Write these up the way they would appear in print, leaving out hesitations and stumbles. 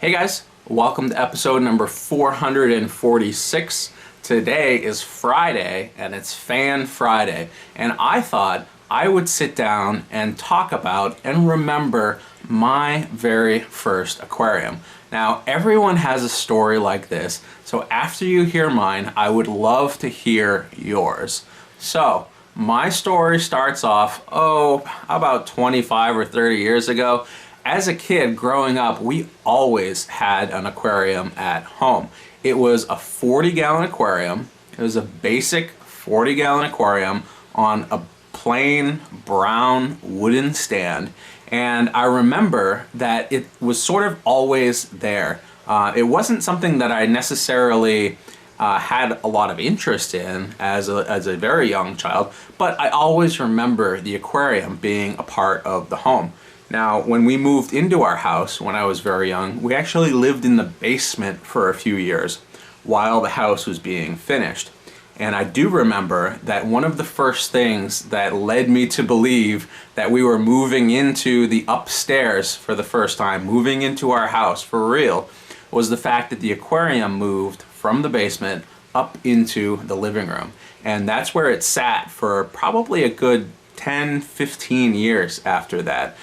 Hey guys, welcome to episode number 446. Today is Friday and it's Fan Friday, and I thought I would sit down and talk about and remember my very first aquarium. Now, everyone has a story like this, so after you hear mine, I would love to hear yours. So, my story starts off, about 25 or 30 years ago. As a kid growing up, we always had an aquarium at home. It was a 40-gallon aquarium. It was a basic 40-gallon aquarium on a plain brown wooden stand. And I remember that it was sort of always there. It wasn't something that I necessarily had a lot of interest in as a very young child, but I always remember the aquarium being a part of the home. Now, when we moved into our house when I was very young, we actually lived in the basement for a few years while the house was being finished. And I do remember that one of the first things that led me to believe that we were moving into the upstairs for the first time, moving into our house for real, was the fact that the aquarium moved from the basement up into the living room. And that's where it sat for probably a good 10-15 years after that.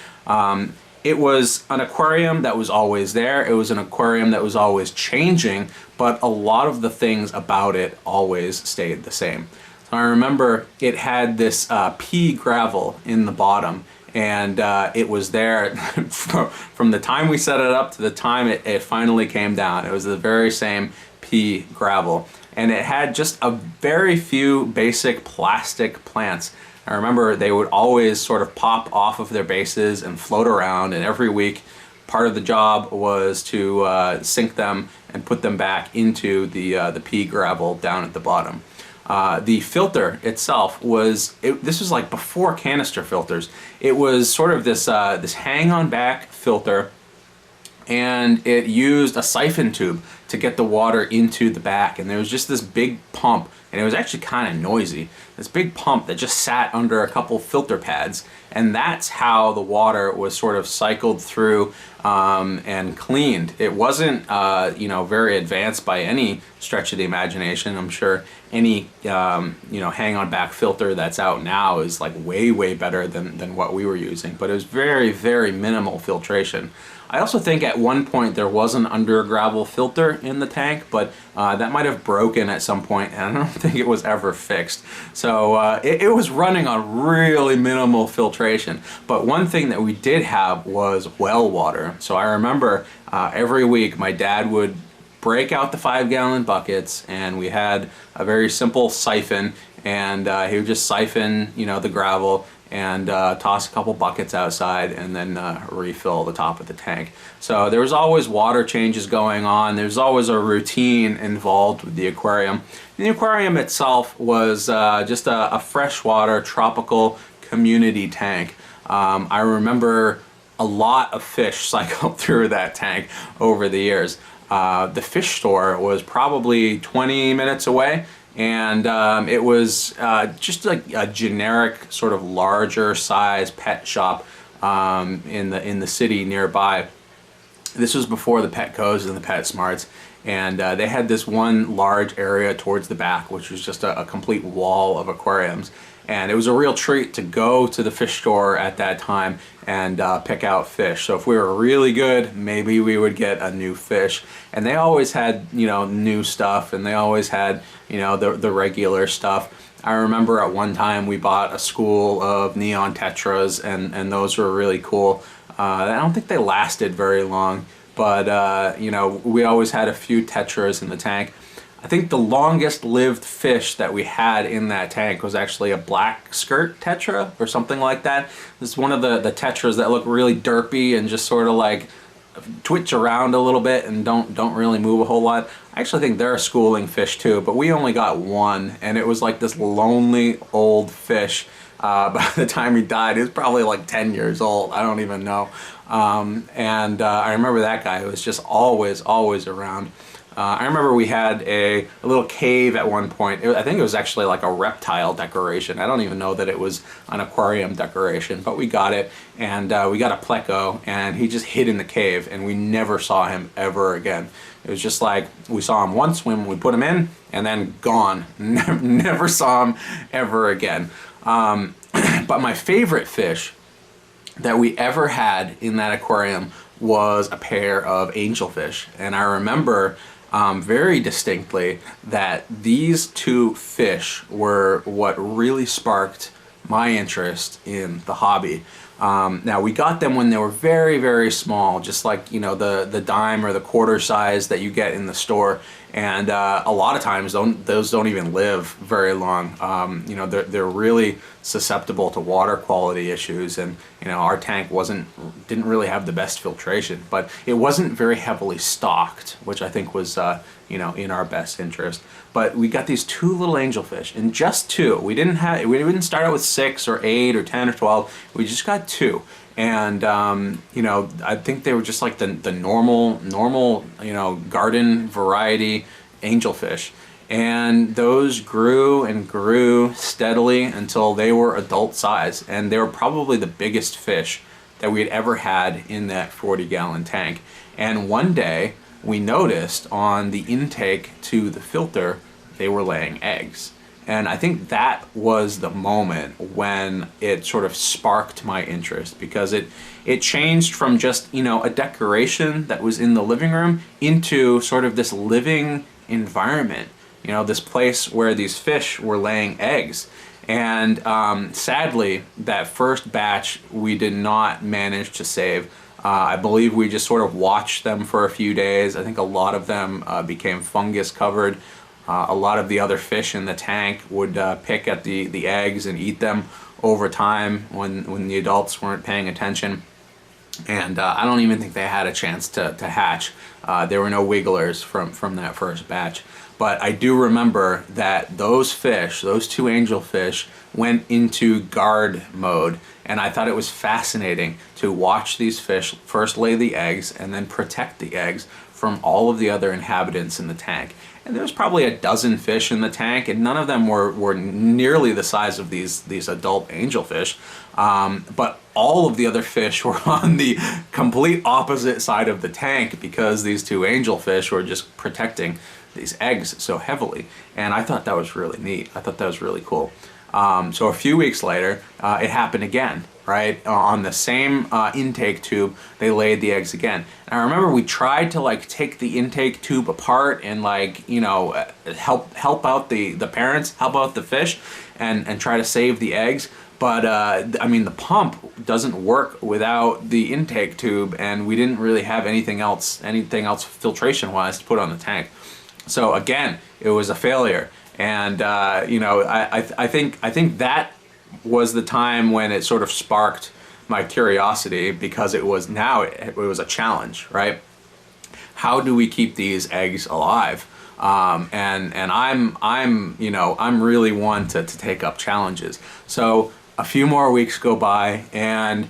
It was an aquarium that was always there. It was an aquarium that was always changing, but a lot of the things about it always stayed the same. So I remember it had this pea gravel in the bottom, and it was there from the time we set it up to the time it finally came down. It was the very same pea gravel, and it had just a very few basic plastic plants. I remember they would always sort of pop off of their bases and float around, and every week part of the job was to sink them and put them back into the pea gravel down at the bottom. The filter itself this was like before canister filters. It was sort of this hang-on back filter, and it used a siphon tube to get the water into the back, and there was just this big pump, and it was actually kind of noisy. This big pump that just sat under a couple filter pads, and that's how the water was sort of cycled through and cleaned. It wasn't very advanced by any stretch of the imagination. I'm sure any hang-on back filter that's out now is like way better than what we were using, but it was very, very minimal filtration. I also think at one point there was an under gravel filter in the tank, but that might have broken at some point, and I don't think it was ever fixed. So it was running on really minimal filtration. But one thing that we did have was well water. So I remember every week my dad would break out the 5-gallon buckets, and we had a very simple siphon, and he would just siphon the gravel and toss a couple buckets outside, and then refill the top of the tank. So there was always water changes going on. There's always a routine involved with the aquarium. And the aquarium itself was just a freshwater tropical community tank. I remember a lot of fish cycled through that tank over the years. The fish store was probably 20 minutes away, and it was just like a generic sort of larger size pet shop in the city nearby. This was before the Petcos and the PetSmarts, and they had this one large area towards the back which was just a complete wall of aquariums. And it was a real treat to go to the fish store at that time and pick out fish. So if we were really good, maybe we would get a new fish. And they always had, new stuff, and they always had, the regular stuff. I remember at one time we bought a school of neon tetras, and those were really cool. I don't think they lasted very long, but we always had a few tetras in the tank. I think the longest lived fish that we had in that tank was actually a black skirt tetra or something like that. It's one of the tetras that look really derpy and just sort of like twitch around a little bit and don't really move a whole lot. I actually think they're a schooling fish too, but we only got one, and it was like this lonely old fish. By the time he died, he was probably like 10 years old. I don't even know. I remember that guy was just always around. I remember we had a little cave at one point. I think it was actually like a reptile decoration. I don't even know that it was an aquarium decoration, but we got it, and we got a pleco, and he just hid in the cave, and we never saw him ever again. It was just like we saw him once when we put him in, and then gone. Never saw him ever again. But my favorite fish that we ever had in that aquarium was a pair of angelfish. And I remember very distinctly that these two fish were what really sparked my interest in the hobby. Now we got them when they were very, very small, just like, you know, the dime or the quarter size that you get in the store. And a lot of times those don't even live very long. You know, they're really susceptible to water quality issues, and you know, our tank didn't really have the best filtration, but it wasn't very heavily stocked, which I think was you know, in our best interest. But we got these two little angelfish, and just two. We didn't start out with 6 or 8 or 10 or 12. We just got 2. And you know, I think they were just like the normal, you know, garden variety angelfish. And those grew and grew steadily until they were adult size, and they were probably the biggest fish that we had ever had in that 40-gallon tank. And one day we noticed on the intake to the filter they were laying eggs. And I think that was the moment when it sort of sparked my interest, because it changed from just, you know, a decoration that was in the living room into sort of this living environment, you know, this place where these fish were laying eggs. And sadly, that first batch we did not manage to save. I believe we just sort of watched them for a few days. I think a lot of them became fungus covered. A lot of the other fish in the tank would pick at the eggs and eat them over time when the adults weren't paying attention. And I don't even think they had a chance to hatch. There were no wigglers from that first batch. But I do remember that those fish, those two angelfish, went into guard mode. And I thought it was fascinating to watch these fish first lay the eggs and then protect the eggs from all of the other inhabitants in the tank. And there was probably a dozen fish in the tank, and none of them were nearly the size of these adult angelfish. But all of the other fish were on the complete opposite side of the tank, because these two angelfish were just protecting these eggs so heavily. And I thought that was really neat. I thought that was really cool. So a few weeks later, it happened again, right? On the same intake tube, they laid the eggs again. And I remember we tried to like take the intake tube apart and like, you know, help out the parents, help out the fish, and try to save the eggs. But I mean, the pump doesn't work without the intake tube, and we didn't really have anything else filtration-wise to put on the tank. So again, it was a failure. And you know, I think that was the time when it sort of sparked my curiosity, because it was a challenge, right? How do we keep these eggs alive? And I'm you know, I'm really one to take up challenges. So a few more weeks go by, and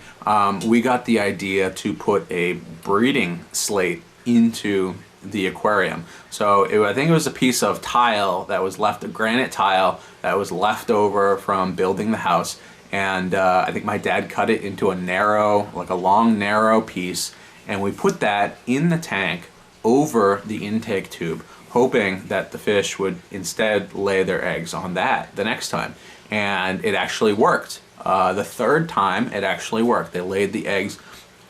we got the idea to put a breeding slate into the aquarium. So I think it was a piece of tile that was left, a granite tile that was left over from building the house, and I think my dad cut it into a long narrow piece, and we put that in the tank over the intake tube, hoping that the fish would instead lay their eggs on that the next time. And it actually worked. The third time it actually worked. They laid the eggs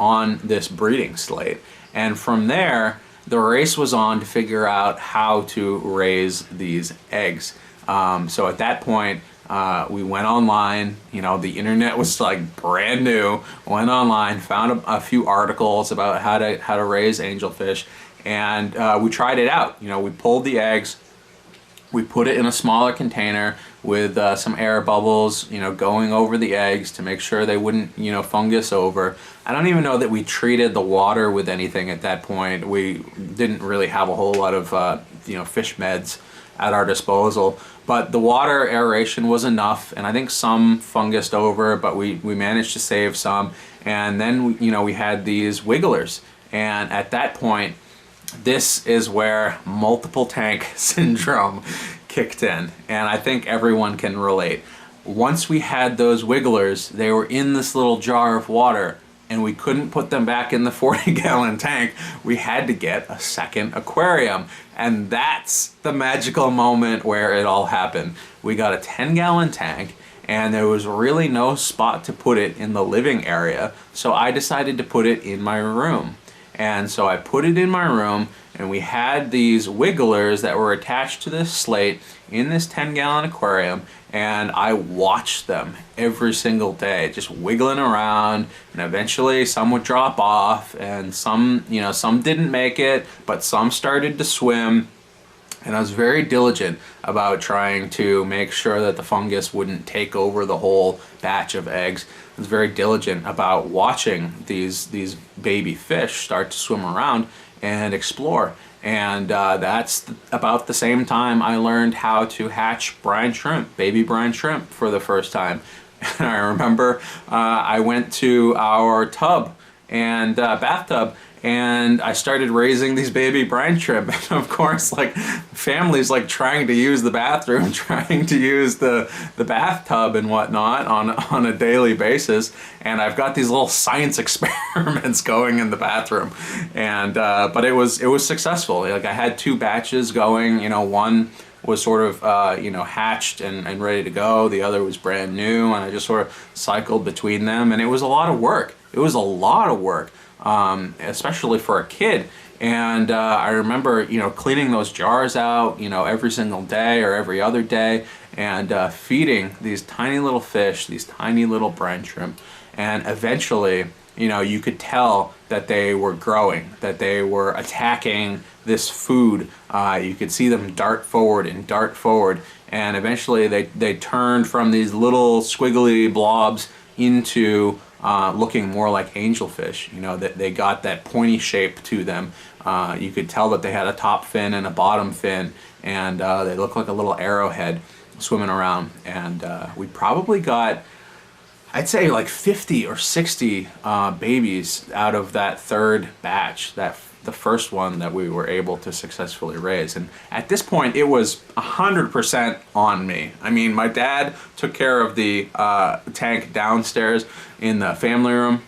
on this breeding slate, and from there the race was on to figure out how to raise these eggs. So at that point, we went online. You know, the internet was like brand new. Went online, found a few articles about how to raise angelfish, and we tried it out. You know, we pulled the eggs, we put it in a smaller container with some air bubbles, you know, going over the eggs to make sure they wouldn't, you know, fungus over. I don't even know that we treated the water with anything at that point. We didn't really have a whole lot of, you know, fish meds at our disposal. But the water aeration was enough, and I think some fungused over, but we managed to save some. And then, you know, we had these wigglers. And at that point, this is where multiple tank syndrome kicked in, and I think everyone can relate. Once we had those wigglers, they were in this little jar of water, and we couldn't put them back in the 40-gallon tank. We had to get a second aquarium, and that's the magical moment where it all happened. We got a 10-gallon tank, and there was really no spot to put it in the living area, so I decided to put it in my room. And so I put it in my room, and we had these wigglers that were attached to this slate in this 10-gallon aquarium, and I watched them every single day, just wiggling around, and eventually some would drop off, and some didn't make it, but some started to swim. And I was very diligent about trying to make sure that the fungus wouldn't take over the whole batch of eggs. I was very diligent about watching these baby fish start to swim around and explore. And that's about the same time I learned how to hatch brine shrimp, baby brine shrimp, for the first time. And I remember I went to our tub and bathtub, and I started raising these baby brine shrimp. And of course, like, families like trying to use the bathroom, trying to use the bathtub and whatnot on a daily basis. And I've got these little science experiments going in the bathroom. And but it was successful. Like, I had 2 batches going. One was sort of hatched and ready to go. The other was brand new, and I just sort of cycled between them, and it was a lot of work. It was a lot of work, especially for a kid. And I remember, cleaning those jars out, every single day or every other day, and feeding these tiny little fish, these tiny little brine shrimp. And eventually, you could tell that they were growing, that they were attacking this food. You could see them dart forward, and eventually they turned from these little squiggly blobs into looking more like angelfish. That they got that pointy shape to them. You could tell that they had a top fin and a bottom fin, and they looked like a little arrowhead swimming around. And we probably got, I'd say, like 50 or 60 babies out of that third batch, the first one that we were able to successfully raise. And at this point, it was 100% on me. I mean, my dad took care of the tank downstairs in the family room,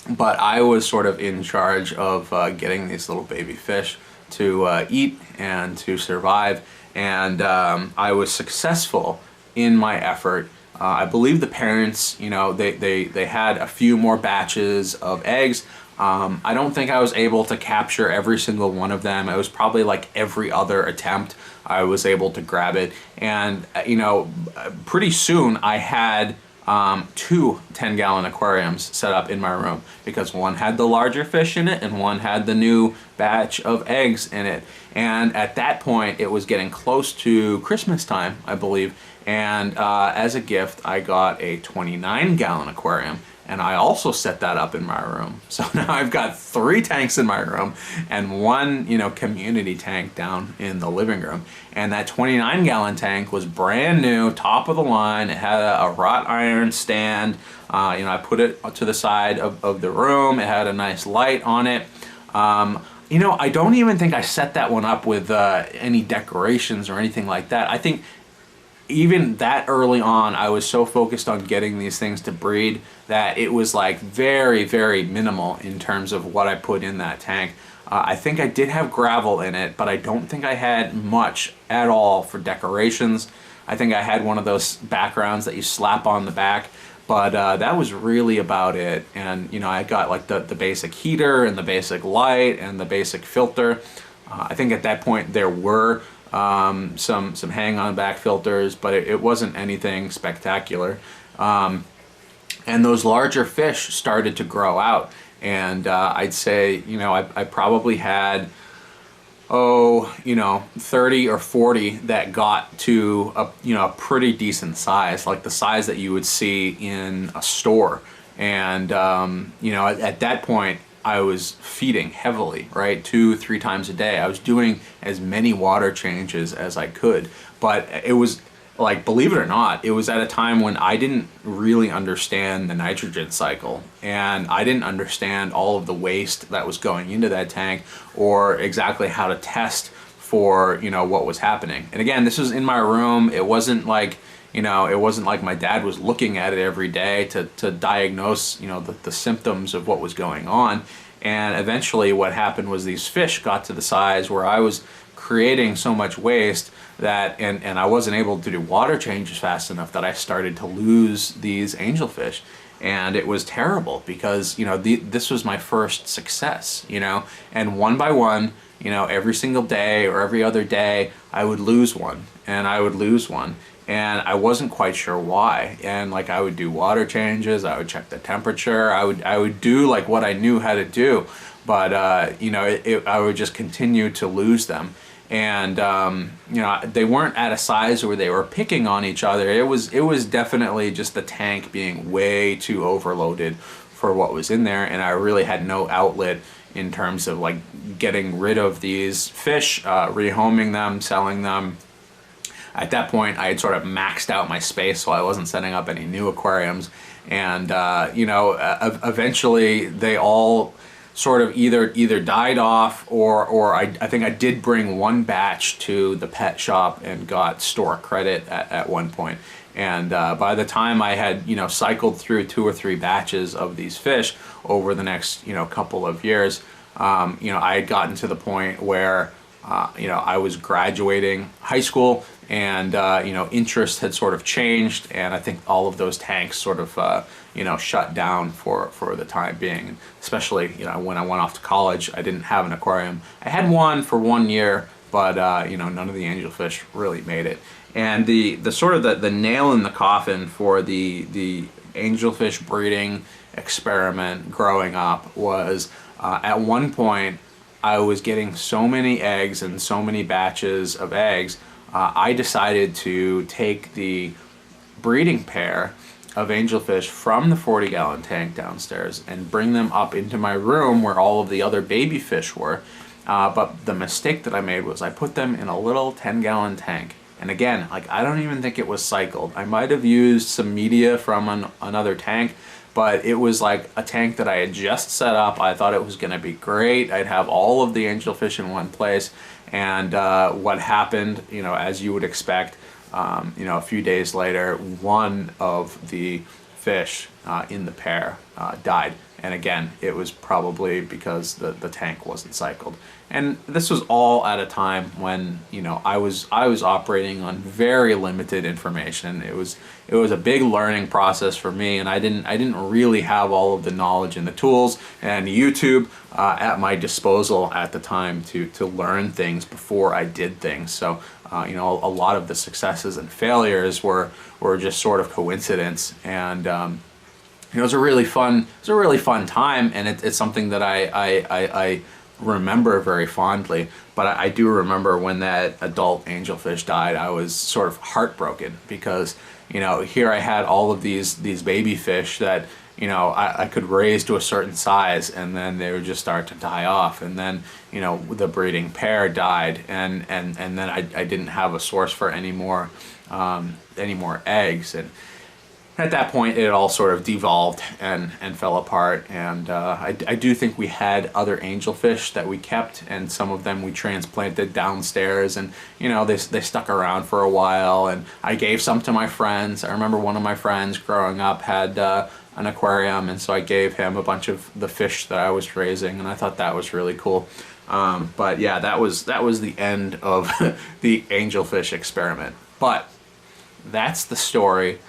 but I was sort of in charge of getting these little baby fish to eat and to survive. And I was successful in my effort. I believe the parents, they had a few more batches of eggs. I don't think I was able to capture every single one of them. It was probably like every other attempt I was able to grab it. And, pretty soon I had 2 10-gallon aquariums set up in my room, because one had the larger fish in it and one had the new batch of eggs in it. And at that point, it was getting close to Christmas time, I believe. And as a gift, I got a 29-gallon aquarium, and I also set that up in my room. So now I've got 3 tanks in my room and 1, community tank down in the living room. And that 29-gallon tank was brand new, top of the line. It had a wrought iron stand. I put it to the side of the room. It had a nice light on it. I don't even think I set that one up with any decorations or anything like that. I think even that early on, I was so focused on getting these things to breed that it was like very, very minimal in terms of what I put in that tank. I think I did have gravel in it, but I don't think I had much at all for decorations. I think I had one of those backgrounds that you slap on the back, but that was really about it. And I got like the basic heater and the basic light and the basic filter. I think at that point there were some hang on back filters, but it wasn't anything spectacular. And those larger fish started to grow out, and I'd say I probably had 30 or 40 that got to a pretty decent size, like the size that you would see in a store. And at that point I was feeding heavily, right? 2-3 times a day. I was doing as many water changes as I could, but it was like, believe it or not, it was at a time when I didn't really understand the nitrogen cycle, and I didn't understand all of the waste that was going into that tank, or exactly how to test for, you know, what was happening. And again, this was in my room. It wasn't like, you know, it wasn't like my dad was looking at it every day to diagnose, you know, the symptoms of what was going on. And eventually what happened was these fish got to the size where I was creating so much waste that, and I wasn't able to do water changes fast enough, that I started to lose these angelfish. And it was terrible because, you know, this was my first success, you know, and one by one, you know, every single day or every other day, I would lose one and I would lose one. And I wasn't quite sure why. And like, I would do water changes, I would check the temperature, I would do like what I knew how to do, but you know, I would just continue to lose them. And you know, they weren't at a size where they were picking on each other. It was definitely just the tank being way too overloaded for what was in there, and I really had no outlet in terms of like getting rid of these fish, rehoming them, selling them. At that point, I had sort of maxed out my space, so I wasn't setting up any new aquariums. And you know, eventually they all sort of either died off, or I think I did bring one batch to the pet shop and got store credit at one point. And by the time I had, you know, cycled through 2 or 3 batches of these fish over the next, you know, couple of years, you know, I had gotten to the point where you know, I was graduating high school, and you know, interest had sort of changed, and I think all of those tanks sort of you know, shut down for the time being. Especially, you know, when I went off to college, I didn't have an aquarium. I had one for 1 year, but you know, none of the angelfish really made it. And the sort of the nail in the coffin for the angelfish breeding experiment growing up was at one point I was getting so many eggs and so many batches of eggs, I decided to take the breeding pair of angelfish from the 40-gallon tank downstairs and bring them up into my room where all of the other baby fish were. But the mistake that I made was I put them in a little 10-gallon tank. And again, like, I don't even think it was cycled. I might have used some media from another tank, but it was like a tank that I had just set up. I thought it was going to be great. I'd have all of the angelfish in one place. And what happened, you know, as you would expect, you know, a few days later, one of the fish in the pair died. And again, it was probably because the tank wasn't cycled. And this was all at a time when, you know, I was operating on very limited information. It was a big learning process for me, and I didn't really have all of the knowledge and the tools and YouTube at my disposal at the time to learn things before I did things. So you know, a lot of the successes and failures were just sort of coincidence. And it was a really fun time, and it's something that I remember very fondly. But I do remember when that adult angelfish died, I was sort of heartbroken because, you know, here I had all of these baby fish that, you know, I could raise to a certain size, and then they would just start to die off. And then, you know, the breeding pair died, and then I didn't have a source for any more eggs. And at that point, it all sort of devolved and fell apart. And I do think we had other angelfish that we kept, and some of them we transplanted downstairs, and, you know, they stuck around for a while. And I gave some to my friends. I remember one of my friends growing up had an aquarium, and so I gave him a bunch of the fish that I was raising, and I thought that was really cool. But yeah, that was the end of the angelfish experiment. But that's the story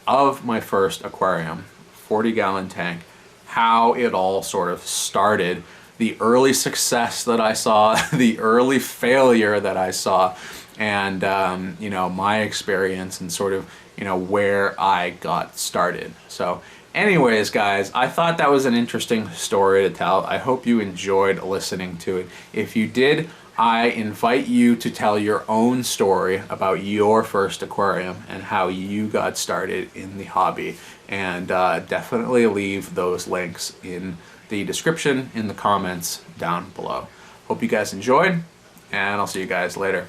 of my first aquarium, 40-gallon tank, how it all sort of started, the early success that I saw, the early failure that I saw, and you know, my experience and sort of, you know, where I got started. So anyways, guys, I thought that was an interesting story to tell. I hope you enjoyed listening to it. If you did, I invite you to tell your own story about your first aquarium and how you got started in the hobby. And definitely leave those links in the description, in the comments down below. Hope you guys enjoyed, and I'll see you guys later.